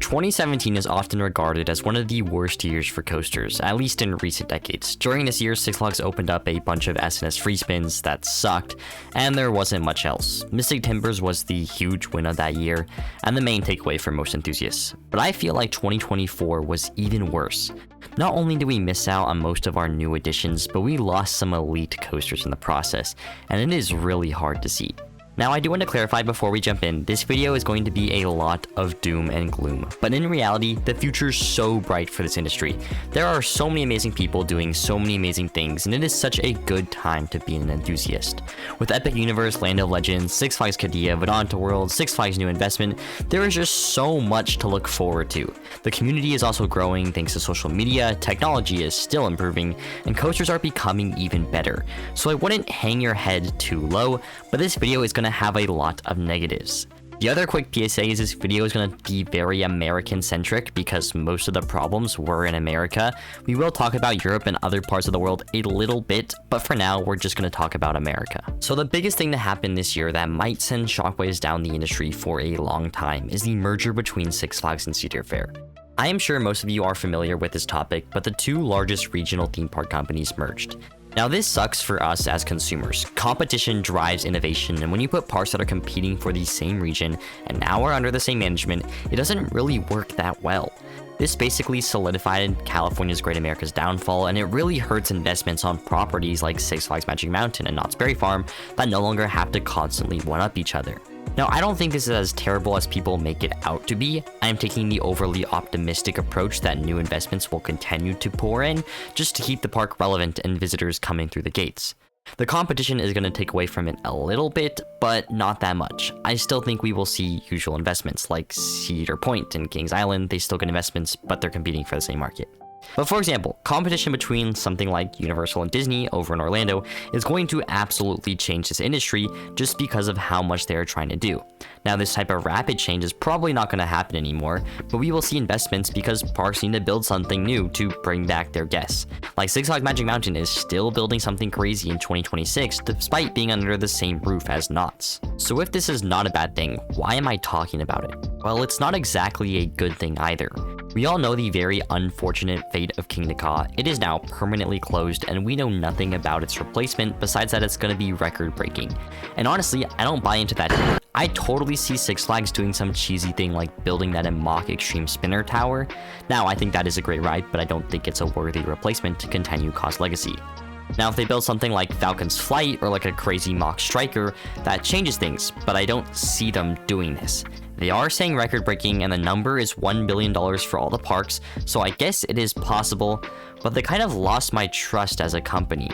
2017 is often regarded as one of the worst years for coasters, at least in recent decades. During this year, Six Flags opened up a bunch of SNS free spins that sucked, and there wasn't much else. Mystic Timbers was the huge win of that year, and the main takeaway for most enthusiasts. But I feel like 2024 was even worse. Not only did we miss out on most of our new additions, but we lost some elite coasters in the process, and it is really hard to see. Now, I do want to clarify before we jump in, this video is going to be a lot of doom and gloom, but in reality, the future is so bright for this industry. There are so many amazing people doing so many amazing things, and it is such a good time to be an enthusiast. With Epic Universe, Land of Legends, Six Flags Qiddiya, ElToroRyan, Six Flags new investment, there is just so much to look forward to. The community is also growing thanks to social media, technology is still improving, and coasters are becoming even better. So I wouldn't hang your head too low, but this video is going to have a lot of negatives. The other quick PSA is this video is going to be very American centric because most of the problems were in America. We will talk about Europe and other parts of the world a little bit, but for now we're just going to talk about America. So the biggest thing to happen this year that might send shockwaves down the industry for a long time is the merger between Six Flags and Cedar Fair. I am sure most of you are familiar with this topic, but the two largest regional theme park companies merged. Now this sucks for us as consumers. Competition drives innovation, and when you put parks that are competing for the same region and now are under the same management, it doesn't really work that well. This basically solidified California's Great America's downfall, and it really hurts investments on properties like Six Flags Magic Mountain and Knott's Berry Farm that no longer have to constantly one-up each other. Now, I don't think this is as terrible as people make it out to be. I am taking the overly optimistic approach that new investments will continue to pour in just to keep the park relevant and visitors coming through the gates. The competition is going to take away from it a little bit, but not that much. I still think we will see usual investments like Cedar Point and Kings Island. They still get investments, but they're competing for the same market. But for example, competition between something like Universal and Disney over in Orlando is going to absolutely change this industry just because of how much they are trying to do. Now, this type of rapid change is probably not going to happen anymore, but we will see investments because parks need to build something new to bring back their guests. Like Six Flags Magic Mountain is still building something crazy in 2026 despite being under the same roof as Knott's. So if this is not a bad thing, why am I talking about it? Well, it's not exactly a good thing either. We all know the very unfortunate fate of Kingda Ka. It is now permanently closed, and we know nothing about its replacement besides that it's going to be record-breaking. And honestly, I don't buy into that. I totally see Six Flags doing some cheesy thing like building that Mock Extreme Spinner Tower. Now, I think that is a great ride, but I don't think it's a worthy replacement to continue Ka's legacy. Now, if they build something like Falcon's Flight or like a crazy Mock Striker, that changes things, but I don't see them doing this. They are saying record-breaking, and the number is $1 billion for all the parks, so I guess it is possible, but they kind of lost my trust as a company.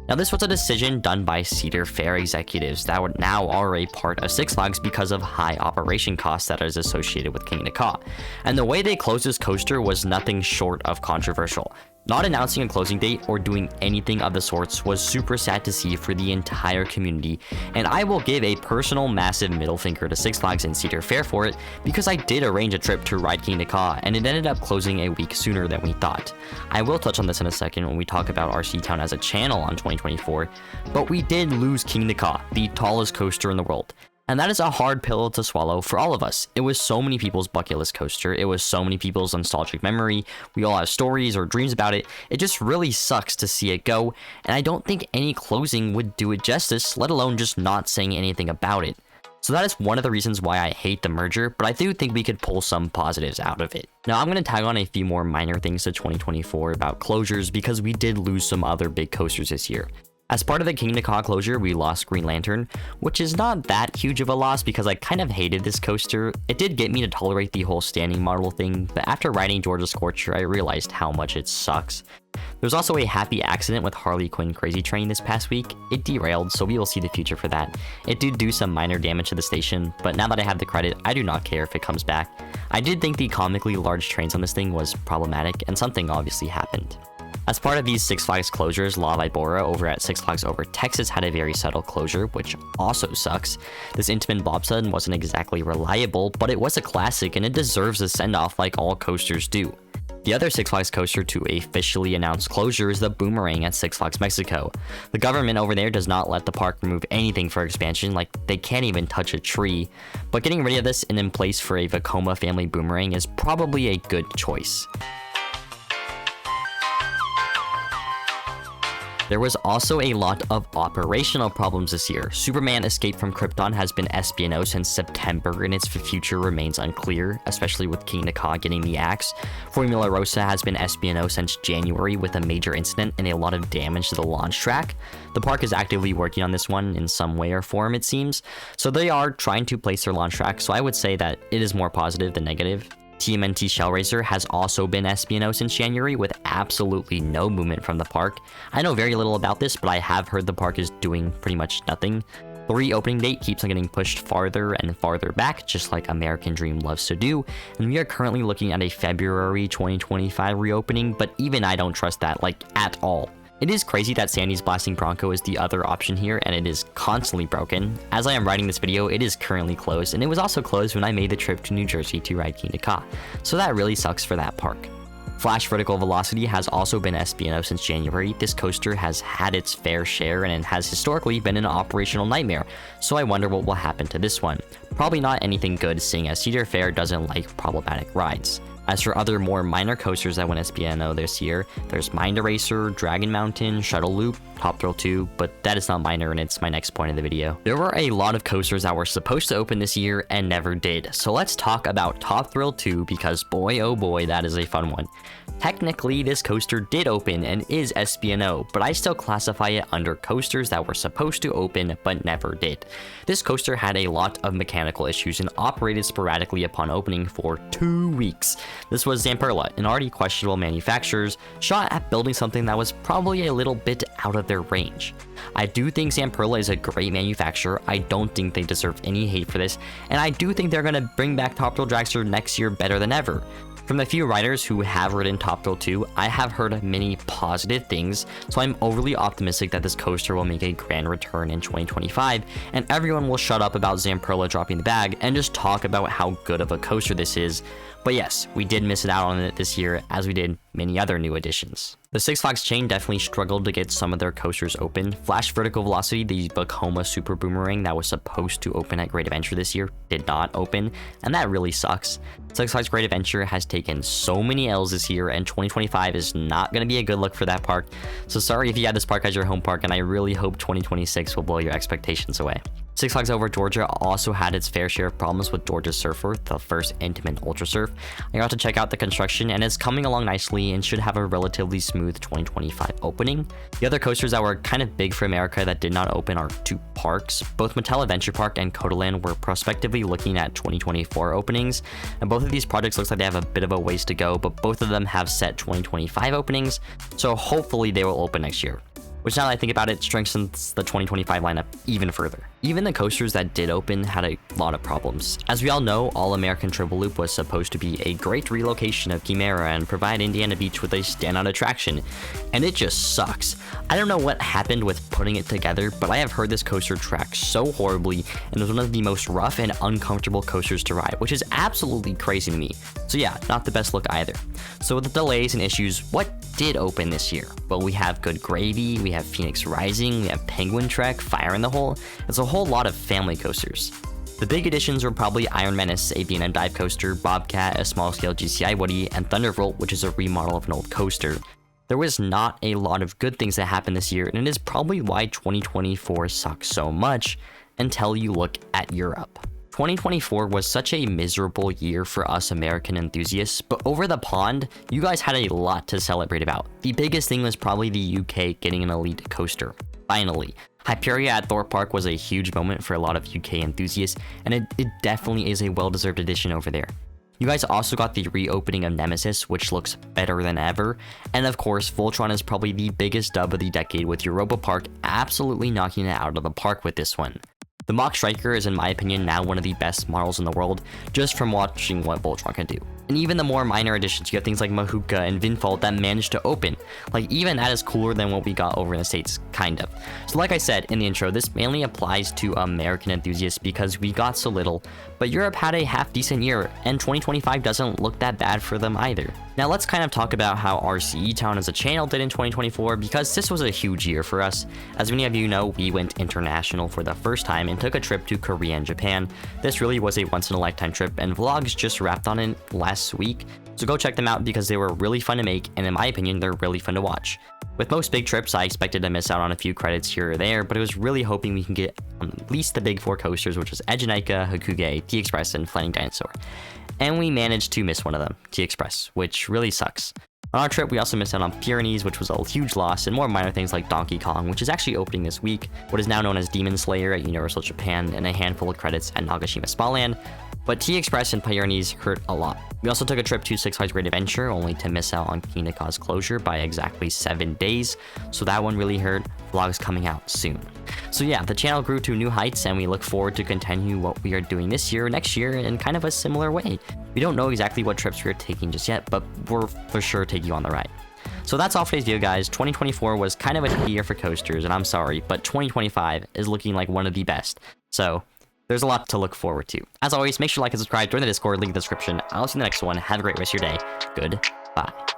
Now, this was a decision done by Cedar Fair executives that now are a part of Six Flags because of high operation costs that is associated with Kingda Ka. And the way they closed this coaster was nothing short of controversial. Not announcing a closing date or doing anything of the sorts was super sad to see for the entire community, and I will give a personal massive middle finger to Six Flags and Cedar Fair for it because I did arrange a trip to ride Kingda Ka and it ended up closing a week sooner than we thought. I will touch on this in a second when we talk about RC Town as a channel on 2024, but we did lose Kingda Ka, the tallest coaster in the world. And that is a hard pill to swallow for all of us. It was so many people's bucket list coaster. It was so many people's nostalgic memory. We all have stories or dreams about it. It just really sucks to see it go. And I don't think any closing would do it justice, let alone just not saying anything about it. So that is one of the reasons why I hate the merger, but I do think we could pull some positives out of it. Now, I'm going to tag on a few more minor things to 2024 about closures because we did lose some other big coasters this year. As part of the Kingda Ka closure, we lost Green Lantern, which is not that huge of a loss because I kind of hated this coaster. It did get me to tolerate the whole standing model thing, but after riding Georgia Scorcher, I realized how much it sucks. There's also a happy accident with Harley Quinn Crazy Train this past week. It derailed, so we will see the future for that. It did do some minor damage to the station, but now that I have the credit, I do not care if it comes back. I did think the comically large trains on this thing was problematic, and something obviously happened. As part of these Six Flags closures, La Vibora over at Six Flags Over Texas had a very subtle closure, which also sucks. This Intamin bobsled wasn't exactly reliable, but it was a classic and it deserves a send-off like all coasters do. The other Six Flags coaster to officially announce closure is the Boomerang at Six Flags Mexico. The government over there does not let the park remove anything for expansion, like they can't even touch a tree. But getting rid of this and in place for a Vekoma family Boomerang is probably a good choice. There was also a lot of operational problems this year. Superman Escape from Krypton has been SPNO since September and its future remains unclear, especially with Kingda Ka getting the axe. Formula Rosa has been SPNO since January with a major incident and a lot of damage to the launch track. The park is actively working on this one in some way or form, it seems. So they are trying to place their launch track, so I would say that it is more positive than negative. TMNT Shell Racer has also been SPNO since January with absolutely no movement from the park. I know very little about this, but I have heard the park is doing pretty much nothing. The reopening date keeps on getting pushed farther and farther back, just like American Dream loves to do, and we are currently looking at a February 2025 reopening, but even I don't trust that, like, at all. It is crazy that Sandy's Blasting Bronco is the other option here, and it is constantly broken. As I am writing this video, it is currently closed, and it was also closed when I made the trip to New Jersey to ride Kingda Ka, so that really sucks for that park. Flash Vertical Velocity has also been SPNO since January. This coaster has had its fair share, and it has historically been an operational nightmare, so I wonder what will happen to this one. Probably not anything good, seeing as Cedar Fair doesn't like problematic rides. As for other more minor coasters that went SPNO this year, there's Mind Eraser, Dragon Mountain, Shuttle Loop, Top Thrill 2, but that is not minor and it's my next point of the video. There were a lot of coasters that were supposed to open this year and never did, so let's talk about Top Thrill 2 because boy oh boy, that is a fun one. Technically, this coaster did open and is SPNO, but I still classify it under coasters that were supposed to open but never did. This coaster had a lot of mechanical issues and operated sporadically upon opening for 2 weeks. This was Zamperla, an already questionable manufacturer's shot at building something that was probably a little bit out of their range. I do think Zamperla is a great manufacturer. I don't think they deserve any hate for this, and I do think they're going to bring back Top Thrill Dragster next year better than ever. From the few riders who have ridden Top Thrill 2, I have heard many positive things, so I'm overly optimistic that this coaster will make a grand return in 2025, and everyone will shut up about Zamperla dropping the bag and just talk about how good of a coaster this is. But yes, we did miss it out on it this year, as we did many other new additions. The Six Flags chain definitely struggled to get some of their coasters open. Flash Vertical Velocity, the Vekoma Super Boomerang that was supposed to open at Great Adventure this year, did not open, and that really sucks. Six Flags Great Adventure has taken so many L's this year, and 2025 is not going to be a good look for that park. So sorry if you had this park as your home park, and I really hope 2026 will blow your expectations away. Six Flags Over Georgia also had its fair share of problems with Georgia's Surfer, the first Intamin Ultra Surf. I got to check out the construction and it's coming along nicely and should have a relatively smooth 2025 opening. The other coasters that were kind of big for America that did not open are two parks. Both Mattel Adventure Park and CotaLand were prospectively looking at 2024 openings, and both of these projects looks like they have a bit of a ways to go, but both of them have set 2025 openings, so hopefully they will open next year. Which, now that I think about it, strengthens the 2025 lineup even further. Even the coasters that did open had a lot of problems. As we all know, All American Triple Loop was supposed to be a great relocation of Chimera and provide Indiana Beach with a standout attraction, and it just sucks. I don't know what happened with putting it together, but I have heard this coaster track so horribly and was one of the most rough and uncomfortable coasters to ride, which is absolutely crazy to me. So yeah, not the best look either. So with the delays and issues, what did open this year? Well, we have Good Gravy, we have Phoenix Rising, we have Penguin Trek, Fire in the Hole. It's a whole lot of family coasters. The big additions were probably Iron Menace, a B&M dive coaster, Bobcat, a small-scale GCI Woody, and Thunderbolt, which is a remodel of an old coaster. There was not a lot of good things that happened this year, and it is probably why 2024 sucks so much until you look at Europe. 2024 was such a miserable year for us American enthusiasts, but over the pond, you guys had a lot to celebrate about. The biggest thing was probably the UK getting an elite coaster. Finally. Hyperia at Thorpe Park was a huge moment for a lot of UK enthusiasts, and it definitely is a well-deserved addition over there. You guys also got the reopening of Nemesis, which looks better than ever, and of course, Voltron is probably the biggest dub of the decade, with Europa Park absolutely knocking it out of the park with this one. The Mach Striker is, in my opinion, now one of the best models in the world, just from watching what Voltron can do. And even the more minor additions, you have things like Mahuka and Vinfault that managed to open, Like, even that is cooler than what we got over in the States, kind of. So like I said in the intro, this mainly applies to American enthusiasts because we got so little, but Europe had a half decent year, and 2025 doesn't look that bad for them either. Now let's kind of talk about how RCE Town as a channel did in 2024, because this was a huge year for us. As many of you know, we went international for the first time and took a trip to Korea and Japan. This really was a once-in-a-lifetime trip, and vlogs just wrapped on it last week, so go check them out because they were really fun to make, and in my opinion, they're really fun to watch. With most big trips, I expected to miss out on a few credits here or there, but I was really hoping we can get on at least the big 4 coasters, which was Ejinica, Hakuge, T-Express, and Flying Dinosaur. And we managed to miss one of them, T-Express, which really sucks. On our trip, we also missed out on Pyrenees, which was a huge loss, and more minor things like Donkey Kong, which is actually opening this week, what is now known as Demon Slayer at Universal Japan, and a handful of credits at Nagashima Spa Land. But T-Express and Pyrenees hurt a lot. We also took a trip to Six Flags Great Adventure, only to miss out on Kingda Ka's closure by exactly 7 days, so that one really hurt. Vlogs coming out soon. So yeah, the channel grew to new heights, and we look forward to continue what we are doing this year, next year, in kind of a similar way. We don't know exactly what trips we are taking just yet, but we're for sure taking you on the ride. So that's all for today's video, guys. 2024 was kind of a year for coasters, and I'm sorry, but 2025 is looking like one of the best. So there's a lot to look forward to. As always, make sure to like and subscribe, join the Discord, link in the description. I'll see you in the next one. Have a great rest of your day. Goodbye.